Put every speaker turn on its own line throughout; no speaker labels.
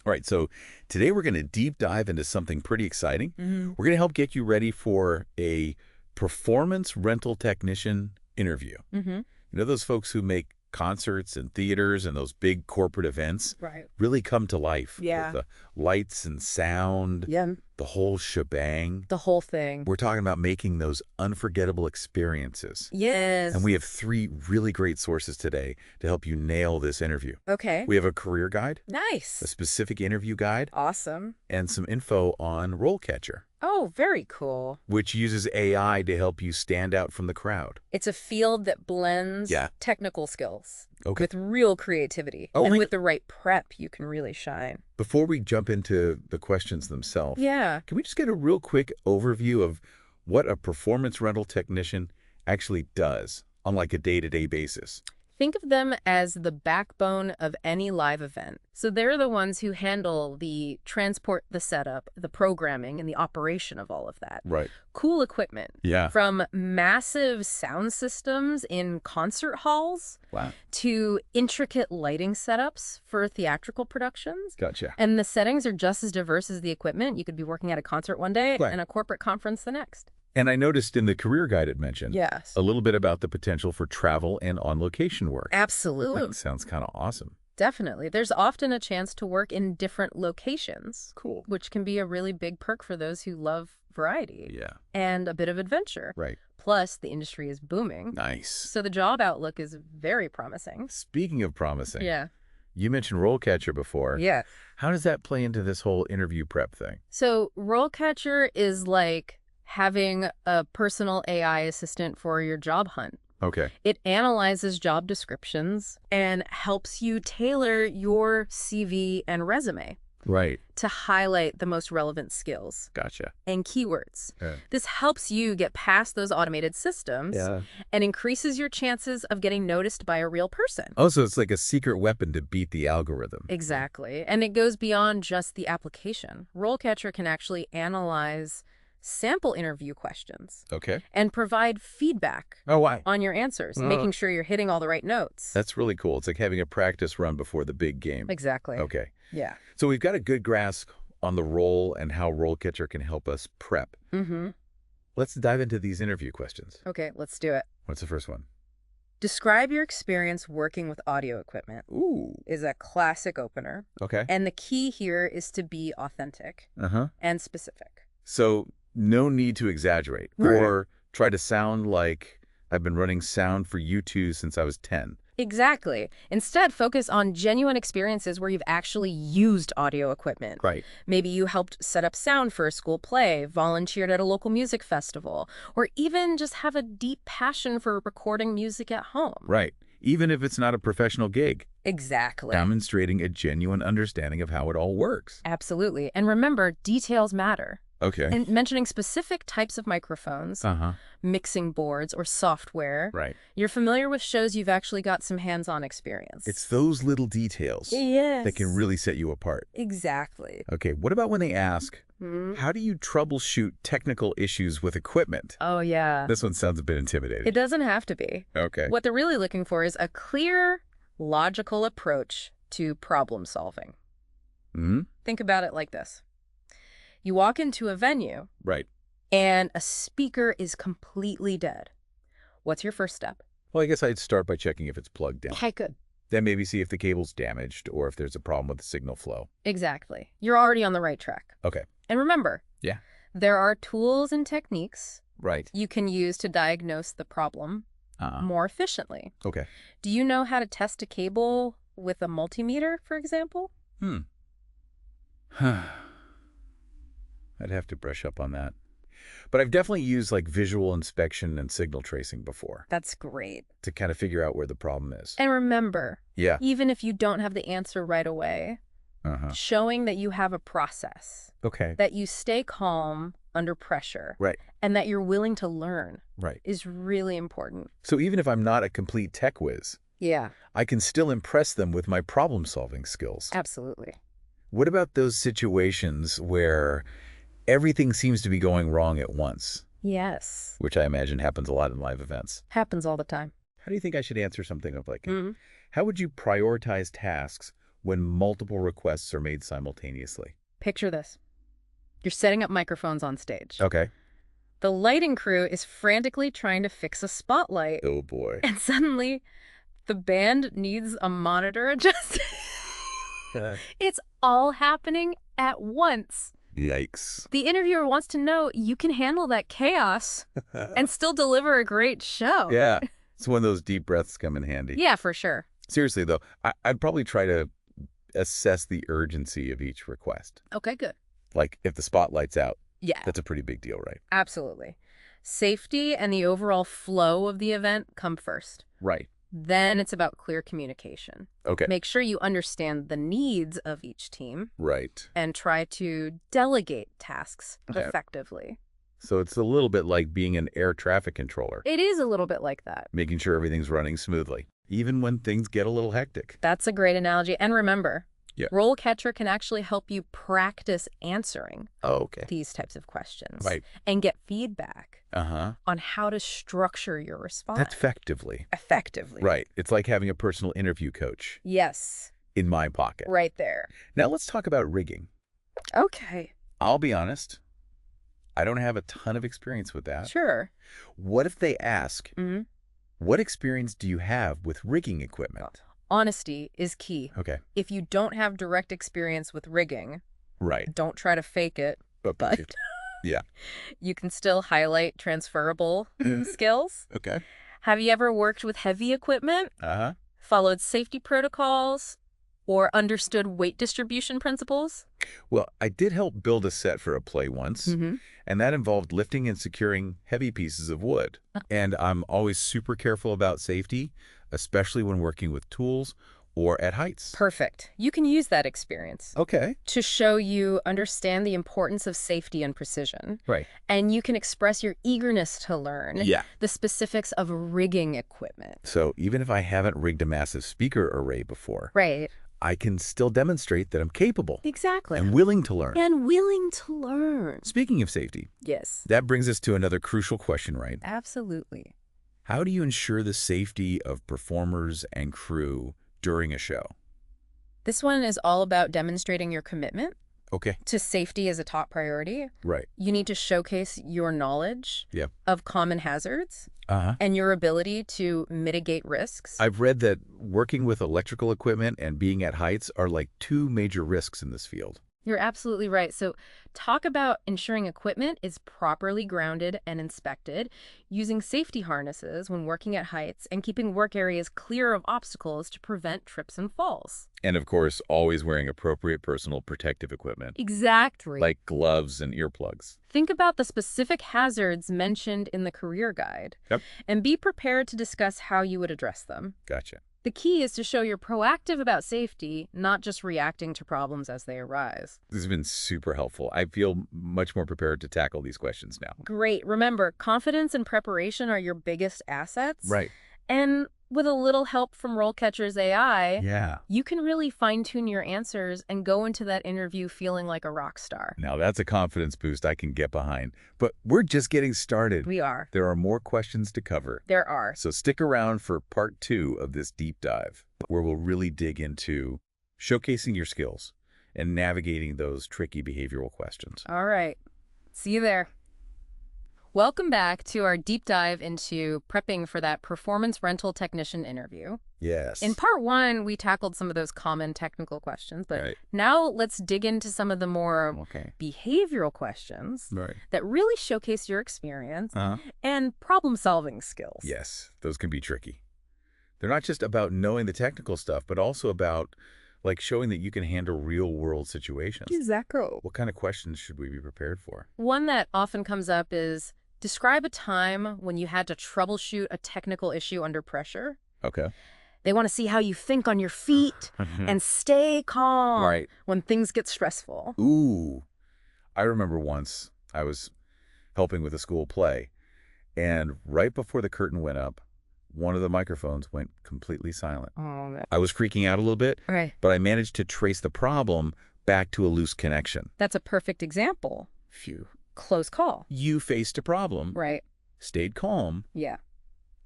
All right, so today we're going to deep dive into something pretty exciting.
Mm-hmm.
We're going to help get you ready for a performance rental technician interview.
Mm-hmm.
You know those folks who make concerts and theaters and those big corporate events
Right.
really come to life
Yeah.
with the lights and sound,
Yeah.
the whole shebang.
The whole thing.
We're talking about making those unforgettable experiences.
Yes.
And we have 3 really great sources today to help you nail this interview.
Okay.
We have a career guide, a
Nice.
specific interview guide,
Awesome.
and some info on RoleCatcher,
Oh, very cool.
which uses AI to help you stand out from the crowd.
It's a field that blends
Yeah.
technical skills
Okay.
with real creativity.
Oh,
and
my-
with the right prep, you can really shine.
Before we jump into the questions themselves,
Yeah.
can we just get a real quick overview of what a performance rental technician actually does on like a day-to-day basis?
Think of them as the backbone of any live event. So they're the ones who handle the transport, the setup, the programming, and the operation of all of that.
Right.
Cool equipment.
Yeah.
From massive sound systems in concert halls
Wow.
to intricate lighting setups for theatrical productions.
Gotcha.
And the settings are just as diverse as the equipment. You could be working at a concert one day
Right.
and a corporate conference the next.
And I noticed in the career guide it mentioned
Yes.
a little bit about the potential for travel and on-location work.
Absolutely.
That sounds kind of awesome.
Definitely. There's often a chance to work in different locations,
Cool.
which can be a really big perk for those who love variety
Yeah.
and a bit of adventure.
Right.
Plus, the industry is booming.
Nice.
So the job outlook is very promising.
Speaking of promising,
Yeah.
you mentioned RoleCatcher before.
Yeah.
How does that play into this whole interview prep thing?
So RoleCatcher is like having a personal AI assistant for your job hunt.
Okay.
It analyzes job descriptions and helps you tailor your CV and resume
Right.
to highlight the most relevant skills
Gotcha.
and keywords.
Yeah.
This helps you get past those automated systems and increases your chances of getting noticed by a real person.
Oh, so it's like a secret weapon to beat the algorithm.
Exactly. And it goes beyond just the application. RoleCatcher can actually analyze sample interview questions
Okay.
and provide feedback
Oh, wow.
on your answers, making sure you're hitting all the right notes.
That's really cool. It's like having a practice run before the big game.
Exactly.
Okay.
Yeah.
So we've got a good grasp on the role and how RoleCatcher can help us prep.
Mm-hmm.
Let's dive into these interview questions.
Okay, let's do it.
What's the first one?
Describe your experience working with audio equipment
Ooh.
is a classic opener.
Okay.
And the key here is to be authentic
Uh-huh.
and specific.
So no need to exaggerate
Right.
or try to sound like I've been running sound for U2 since I was 10.
Exactly. Instead, focus on genuine experiences where you've actually used audio equipment.
Right.
Maybe you helped set up sound for a school play, volunteered at a local music festival, or even just have a deep passion for recording music at home.
Right. Even if it's not a professional gig,
Exactly.
demonstrating a genuine understanding of how it all works.
Absolutely. And remember, details matter.
Okay.
And mentioning specific types of microphones,
Uh-huh.
mixing boards, or software.
Right.
You're familiar with shows you've actually got some hands-on experience.
It's those little details
Yes.
that can really set you apart.
Exactly.
Okay, what about when they ask,
Hmm?
how do you troubleshoot technical issues with equipment?
Oh, yeah.
This one sounds a bit intimidating.
It doesn't have to be.
Okay.
What they're really looking for is a clear, logical approach to problem solving.
Hmm?
Think about it like this. You walk into a venue
Right.
and a speaker is completely dead. What's your first step?
Well, I guess I'd start by checking if it's plugged in.
Okay, good.
Then maybe see if the cable's damaged or if there's a problem with the signal flow.
Exactly. You're already on the right track.
Okay.
And remember,
Yeah.
there are tools and techniques
Right.
you can use to diagnose the problem more efficiently.
Okay.
Do you know how to test a cable with a multimeter, for example?
I'd have to brush up on that. But I've definitely used like visual inspection and signal tracing before
That's great.
to kind of figure out where the problem is.
And remember,
Yeah.
even if you don't have the answer right away,
Uh-huh.
showing that you have a process,
Okay.
that you stay calm under pressure,
Right.
and that you're willing to learn
Right.
is really important.
So even if I'm not a complete tech whiz,
Yeah,
I can still impress them with my problem-solving skills.
absolutely.
What about those situations where everything seems to be going wrong at once,
Yes.
which I imagine happens a lot in live events?
Happens all the time.
How do you think I should answer something of like,
Mhm.
how would you prioritize tasks when multiple requests are made simultaneously.
Picture this. You're setting up microphones on stage.
Okay.
The lighting crew is frantically trying to fix a spotlight.
Oh, boy.
And suddenly, the band needs a monitor adjustment. It's all happening at once.
Yikes.
The interviewer wants to know you can handle that chaos and still deliver a great show.
Yeah. It's when those deep breaths come in handy.
Yeah, for sure.
Seriously, though, I'd probably try to assess the urgency of each request.
Okay, good.
Like, if the spotlight's out,
Yeah,
that's a pretty big deal, right?
absolutely. Safety and the overall flow of the event come first.
Right.
Then it's about clear communication.
Okay.
Make sure you understand the needs of each team
Right.
and try to delegate tasks
Okay.
effectively.
So it's a little bit like being an air traffic controller,
It is a little bit like that.
making sure everything's running smoothly, even when things get a little hectic.
That's a great analogy. And remember,
Yeah.
RoleCatcher can actually help you practice answering
Oh, okay.
these types of questions
Right.
and get feedback
Uh-huh.
on how to structure your response
Effectively.
effectively.
Right. It's like having a personal interview coach
Yes,
in my pocket.
right there.
Now let's talk about rigging.
Okay,
I'll be honest, I don't have a ton of experience with that.
sure.
What if they ask,
hmm
what experience do you have with rigging equipment?
Honesty is key.
Okay.
If you don't have direct experience with rigging,
Right.
don't try to fake it, but
Yeah.
you can still highlight transferable skills.
Okay.
Have you ever worked with heavy equipment,
Uh-huh.
followed safety protocols, or understood weight distribution principles?
Well, I did help build a set for a play once, and that involved lifting and securing heavy pieces of wood. And I'm always super careful about safety, especially when working with tools or at heights.
Perfect. You can use that experience
Okay.
to show you understand the importance of safety and precision.
Right.
And you can express your eagerness to learn
Yeah.
the specifics of rigging equipment.
So even if I haven't rigged a massive speaker array before,
Right.
I can still demonstrate that I'm capable
Exactly.
and willing to learn.
And willing to learn.
Speaking of safety,
Yes.
that brings us to another crucial question, right?
Absolutely.
How do you ensure the safety of performers and crew during a show?
This one is all about demonstrating your commitment
Okay.
to safety as a top priority.
Right.
You need to showcase your knowledge
Yeah.
of common hazards
Uh-huh.
and your ability to mitigate risks.
I've read that working with electrical equipment and being at heights are like two major risks in this field.
You're absolutely right. So talk about ensuring equipment is properly grounded and inspected, using safety harnesses when working at heights, and keeping work areas clear of obstacles to prevent trips and falls.
And of course, always wearing appropriate personal protective equipment,
Exactly.
like gloves and earplugs.
Think about the specific hazards mentioned in the career guide.
Yep.
And be prepared to discuss how you would address them.
Gotcha.
The key is to show you're proactive about safety, not just reacting to problems as they arise.
This has been super helpful. I feel much more prepared to tackle these questions now.
Great. Remember, confidence and preparation are your biggest assets.
Right.
And with a little help from RoleCatcher's AI,
Yeah.
you can really fine-tune your answers and go into that interview feeling like a rock star.
Now that's a confidence boost I can get behind. But we're just getting started.
We are.
There are more questions to cover.
There are.
So stick around for part 2 of this deep dive, where we'll really dig into showcasing your skills and navigating those tricky behavioral questions.
All right. See you there. Welcome back to our deep dive into prepping for that performance rental technician interview.
Yes.
In part 1, we tackled some of those common technical questions, but
Right.
now let's dig into some of the more
Okay.
behavioral questions
Right.
that really showcase your experience
Uh-huh.
and problem-solving skills.
Yes, those can be tricky. They're not just about knowing the technical stuff, but also about like showing that you can handle real-world situations.
Exactly.
What kind of questions should we be prepared for?
One that often comes up is, describe a time when you had to troubleshoot a technical issue under pressure.
Okay.
They want to see how you think on your feet and stay calm
Right.
when things get stressful.
Ooh. I remember once I was helping with a school play, and right before the curtain went up, one of the microphones went completely silent.
Oh,
I was freaking out a little bit,
right.
but I managed to trace the problem back to a loose connection.
That's a perfect example.
Phew.
Close call.
You faced a problem,
Right.
stayed calm,
Yeah.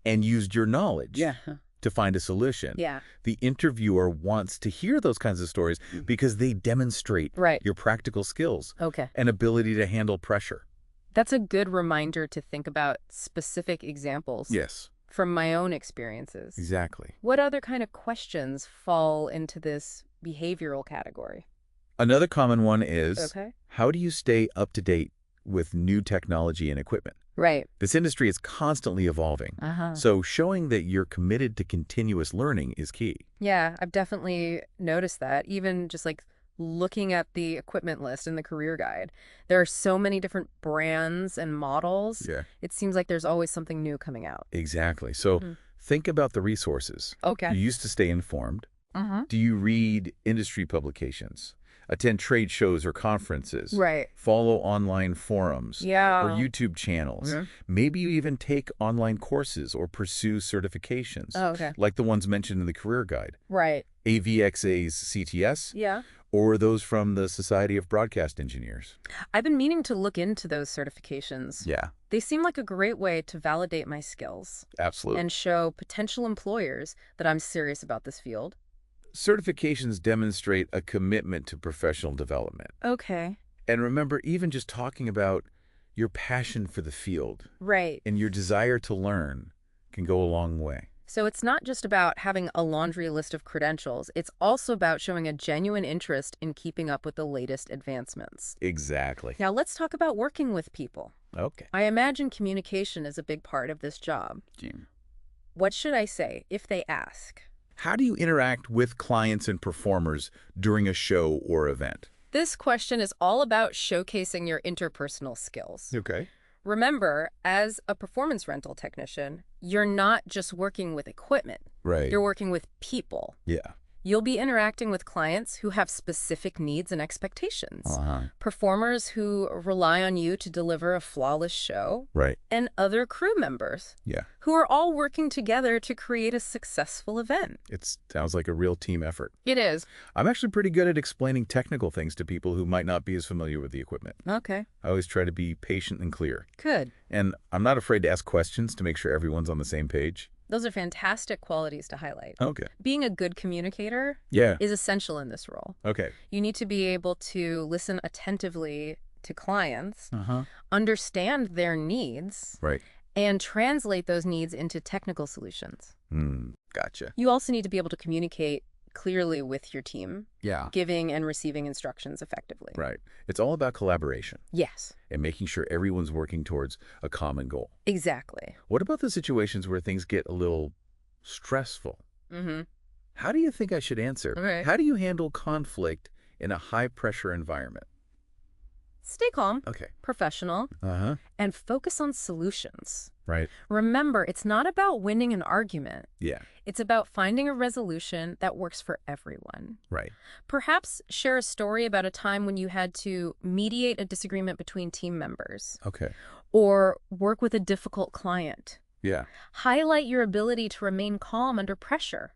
and used your knowledge.
Yeah.
to find a solution.
Yeah.
The interviewer wants to hear those kinds of stories because they demonstrate
Right.
your practical skills
Okay.
and ability to handle pressure.
That's a good reminder to think about specific examples
Yes,
from my own experiences.
exactly.
What other kind of questions fall into this behavioral category?
Another common one is,
Okay.
how do you stay up to date with new technology and equipment?
Right.
This industry is constantly evolving, so showing that you're committed to continuous learning is key.
Yeah, I've definitely noticed that. Even just like looking at the equipment list in the career guide, there are so many different brands and models.
Yeah,
It seems like there's always something new coming out.
exactly. So think about the resources.
Okay.
You used to stay informed. Do you read industry publications, attend trade shows or conferences,
Right.
follow online forums,
Yeah.
or YouTube channels? Maybe you even take online courses or pursue certifications,
Oh, okay.
like the ones mentioned in the career guide,
Right.
AVXA's CTS,
Yeah.
or those from the Society of Broadcast Engineers.
I've been meaning to look into those certifications.
Yeah,
They seem like a great way to validate my skills
absolutely.
and show potential employers that I'm serious about this field.
Certifications demonstrate a commitment to professional development.
Okay.
And remember, even just talking about your passion for the field
Right.
and your desire to learn can go a long way.
So it's not just about having a laundry list of credentials. It's also about showing a genuine interest in keeping up with the latest advancements.
Exactly.
Now let's talk about working with people.
Okay.
I imagine communication is a big part of this job.
Jim.
What should I say if they ask?
How do you interact with clients and performers during a show or event?
This question is all about showcasing your interpersonal skills.
Okay.
Remember, as a performance rental technician, you're not just working with equipment.
Right.
You're working with people.
Yeah.
You'll be interacting with clients who have specific needs and expectations, performers who rely on you to deliver a flawless show,
Right.
and other crew members
Yeah.
who are all working together to create a successful event.
It sounds like a real team effort.
It is.
I'm actually pretty good at explaining technical things to people who might not be as familiar with the equipment.
Okay.
I always try to be patient and clear.
Good.
And I'm not afraid to ask questions to make sure everyone's on the same page.
Those are fantastic qualities to highlight.
Okay.
Being a good communicator
Yeah.
is essential in this role.
Okay.
You need to be able to listen attentively to clients,
Uh-huh.
understand their needs,
Right.
and translate those needs into technical solutions.
Gotcha.
You also need to be able to communicate clearly with your team,
Yeah.
giving and receiving instructions effectively.
Right. It's all about collaboration
Yes,
and making sure everyone's working towards a common goal.
exactly.
What about the situations where things get a little stressful? How do you think I should answer?
Okay.
How do you handle conflict in a high-pressure environment?
Stay calm,
Okay.
professional,
Uh-huh.
and focus on solutions.
Right.
Remember, it's not about winning an argument.
Yeah.
It's about finding a resolution that works for everyone.
Right.
Perhaps share a story about a time when you had to mediate a disagreement between team members
Okay.
or work with a difficult client.
Yeah.
Highlight your ability to remain calm under pressure.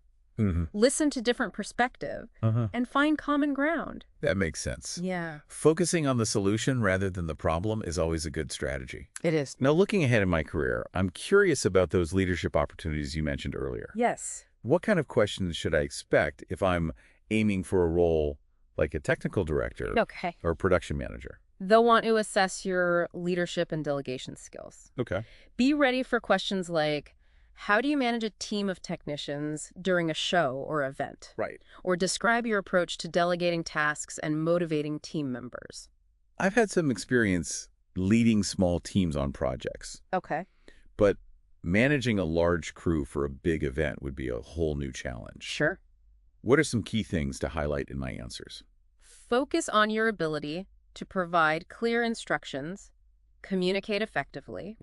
Listen to different perspectives and find common ground.
That makes sense.
Yeah,
Focusing on the solution rather than the problem is always a good strategy.
it is.
Now, looking ahead in my career, I'm curious about those leadership opportunities you mentioned earlier.
Yes.
What kind of questions should I expect if I'm aiming for a role like a technical director
Okay.
or production manager?
They'll want to assess your leadership and delegation skills.
Okay.
Be ready for questions like, how do you manage a team of technicians during a show or event?
Right.
Or describe your approach to delegating tasks and motivating team members.
I've had some experience leading small teams on projects,
Okay.
but managing a large crew for a big event would be a whole new challenge.
Sure.
What are some key things to highlight in my answers?
Focus on your ability to provide clear instructions, communicate effectively,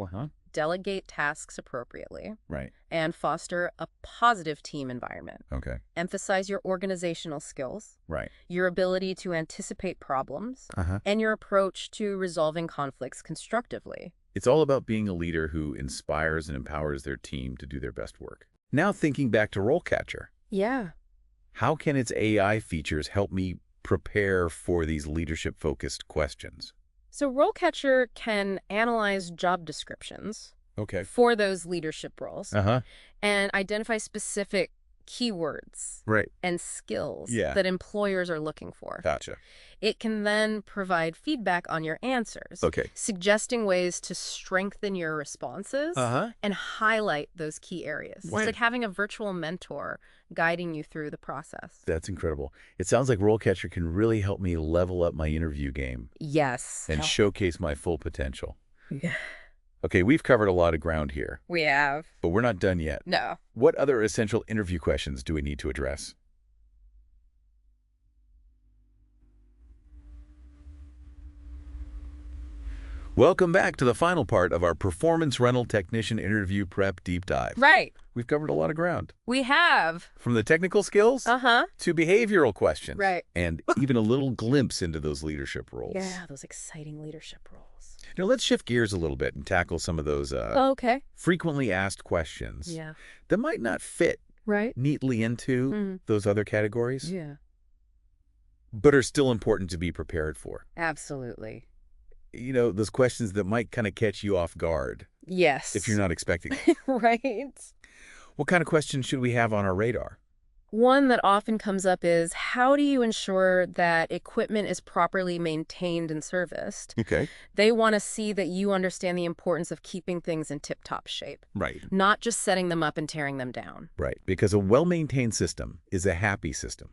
delegate tasks appropriately,
Right.
and foster a positive team environment.
Okay.
Emphasize your organizational skills,
Right.
your ability to anticipate problems,
Uh-huh.
and your approach to resolving conflicts constructively.
It's all about being a leader who inspires and empowers their team to do their best work. Now thinking back to RoleCatcher,
Yeah.
how can its AI features help me prepare for these leadership-focused questions?
So RoleCatcher can analyze job descriptions,
Okay.
for those leadership roles
Uh-huh.
and identify specific keywords
Right.
and skills
Yeah.
that employers are looking for.
Gotcha.
It can then provide feedback on your answers,
Okay.
suggesting ways to strengthen your responses
Uh-huh.
and highlight those key areas.
Right.
It's like having a virtual mentor guiding you through the process.
That's incredible. It sounds like RoleCatcher can really help me level up my interview game
Yes.
and showcase my full potential.
Yeah.
Okay, we've covered a lot of ground here,
We have.
but we're not done yet.
No.
What other essential interview questions do we need to address? Welcome back to the final part of our Performance Rental Technician Interview Prep Deep Dive.
Right.
We've covered a lot of ground,
We have.
from the technical skills
Uh-huh.
to behavioral questions,
Right.
and even a little glimpse into those leadership roles.
Yeah, those exciting leadership roles.
Now, let's shift gears a little bit and tackle some of those
Okay.
frequently asked questions
Yeah.
that might not fit
Right.
neatly into
Mhm.
those other categories,
Yeah.
but are still important to be prepared for.
Absolutely.
You know, those questions that might kind of catch you off guard
Yes.
if you're not expecting them.
Right.
What kind of questions should we have on our radar?
One that often comes up is, how do you ensure that equipment is properly maintained and serviced?
Okay.
They want to see that you understand the importance of keeping things in tip-top shape,
Right.
not just setting them up and tearing them down.
Right. Because a well-maintained system is a happy system.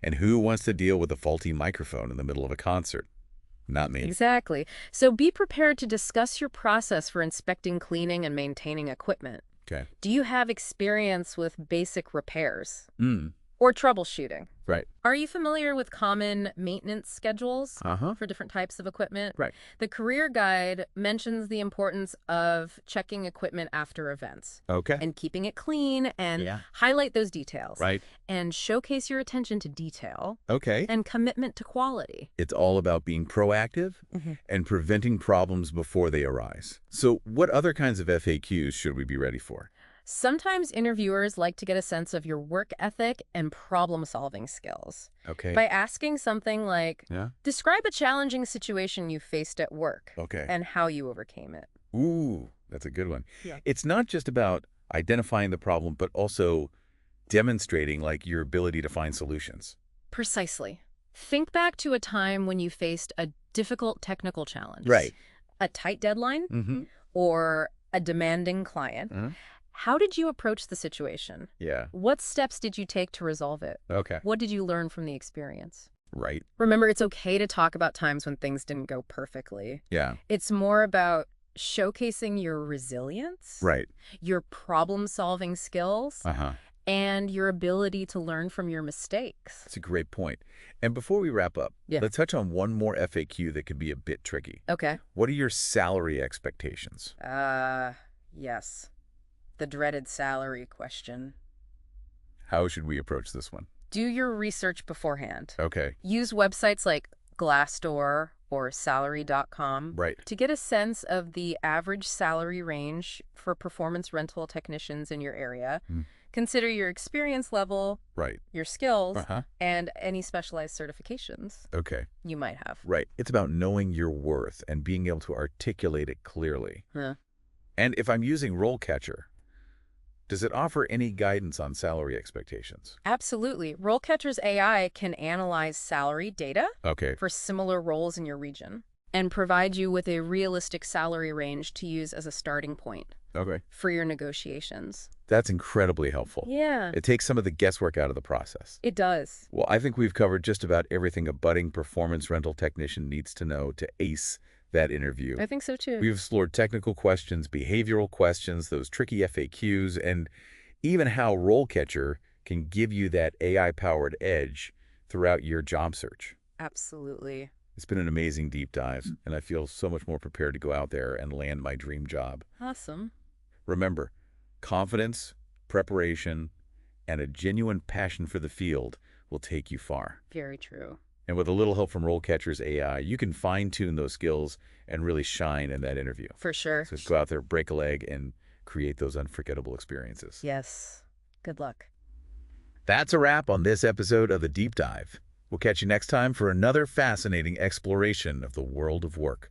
And who wants to deal with a faulty microphone in the middle of a concert? Not me.
Exactly. So be prepared to discuss your process for inspecting, cleaning, and maintaining equipment.
Okay.
Do you have experience with basic repairs
Mm.
or troubleshooting?
Right.
Are you familiar with common maintenance schedules
Uh-huh.
for different types of equipment?
Right.
The career guide mentions the importance of checking equipment after events
Okay.
and keeping it clean and
Yeah.
highlight those details.
Right.
And showcase your attention to detail
Okay.
and commitment to quality.
It's all about being proactive and preventing problems before they arise. So what other kinds of FAQs should we be ready for?
Sometimes interviewers like to get a sense of your work ethic and problem-solving skills
Okay.
by asking something like,
Yeah.
describe a challenging situation you faced at work
Okay.
and how you overcame it.
Ooh, that's a good one.
Yeah.
It's not just about identifying the problem, but also demonstrating like your ability to find solutions.
Precisely. Think back to a time when you faced a difficult technical challenge.
Right.
A tight deadline
Mm-hmm.
or a demanding client.
Uh-huh.
How did you approach the situation?
Yeah.
What steps did you take to resolve it?
Okay.
What did you learn from the experience?
Right.
Remember, it's okay to talk about times when things didn't go perfectly.
Yeah.
It's more about showcasing your resilience,
Right.
your problem-solving skills,
Uh-huh.
and your ability to learn from your mistakes.
That's a great point. And before we wrap up,
Yeah.
let's touch on one more FAQ that could be a bit tricky.
Okay.
What are your salary expectations?
Yes. The dreaded salary question.
How should we approach this one?
Do your research beforehand.
Okay.
Use websites like Glassdoor or salary.com
Right.
to get a sense of the average salary range for performance rental technicians in your area.
Mm.
Consider your experience level,
Right.
your skills,
Uh-huh.
and any specialized certifications
Okay.
you might have.
Right. It's about knowing your worth and being able to articulate it clearly.
Yeah.
And if I'm using RoleCatcher, does it offer any guidance on salary expectations?
Absolutely. RoleCatcher's AI can analyze salary data
Okay.
for similar roles in your region and provide you with a realistic salary range to use as a starting point
Okay.
for your negotiations.
That's incredibly helpful.
Yeah,
It takes some of the guesswork out of the process.
it does.
Well, I think we've covered just about everything a budding performance rental technician needs to know to ace that interview.
I think so too.
We've explored technical questions, behavioral questions, those tricky FAQs, and even how RoleCatcher can give you that AI-powered edge throughout your job search.
Absolutely.
It's been an amazing deep dive, and I feel so much more prepared to go out there and land my dream job.
Awesome.
Remember, confidence, preparation, and a genuine passion for the field will take you far.
Very true.
And with a little help from RoleCatcher's AI, you can fine-tune those skills and really shine in that interview.
For sure.
So just go out there, break a leg, and create those unforgettable experiences.
Yes. Good luck.
That's a wrap on this episode of The Deep Dive. We'll catch you next time for another fascinating exploration of the world of work.